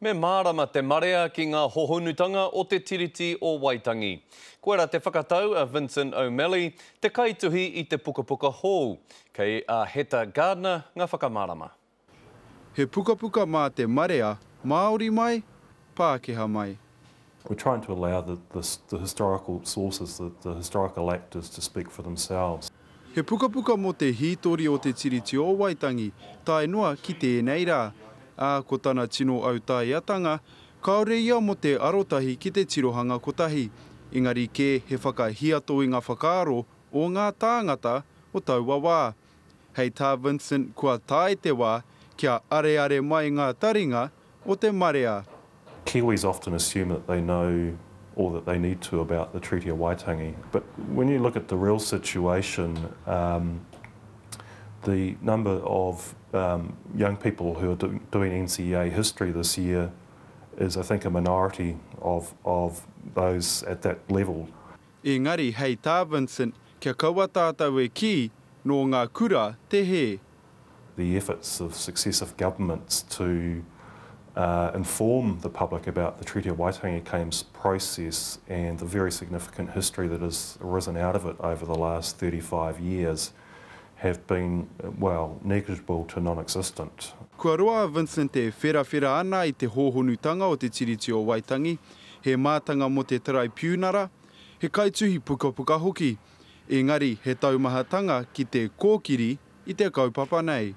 Me mārama te marea ki ngā hohonutanga o te tiriti o Waitangi. Koera te whakatau a Vincent O'Malley, te kaituhi i te pukapuka hou. Kei a Heta Gardner ngā whakamārama. He pukapuka mā te marea, Māori mai, Pākehā mai. We're trying to allow the historical sources, the historical actors to speak for themselves. He pukapuka mo te hītori o te tiriti o Waitangi, tae noa ki tēnei rā. Ko tana tino au tai atanga, kaore ia mo te arotahi ki te tirohanga kotahi. Engari ke he whakahiato i ngā whakaaro o ngā tāngata o taua wā. Hei tā Vincent kua tae te wā, kia are mai ngā taringa o te marea. Kiwis often assume that they know all that they need to about the Treaty of Waitangi. But when you look at the real situation, the number of young people who are doing NCEA history this year is, I think, a minority of those at that level. Engari, hei tā Vincent, kia kaua tātou e ki no ngā kura te he. The efforts of successive governments to inform the public about the Treaty of Waitangi claims process and the very significant history that has arisen out of it over the last 35 years have been, well, negligible to non-existent. Kua roa Vincent e whera ana i te hōhonutanga o te tiriti o Waitangi, he mātanga mo te tarai piunara, he kaituhi pukapuka hoki. Engari, he taumahatanga ki te kōkiri i te kaupapa nei.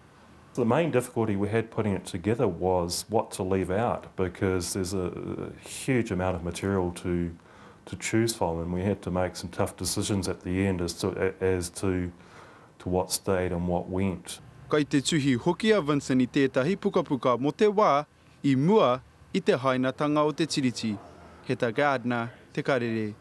The main difficulty we had putting it together was what to leave out, because there's a huge amount of material to choose from, and we had to make some tough decisions at the end as to what stayed and what went. Kai te tuhi hoki a Vincent i tētahi pukapuka mo te wā i mua i te hainatanga o te tiriti. Heta Gardner, te karere.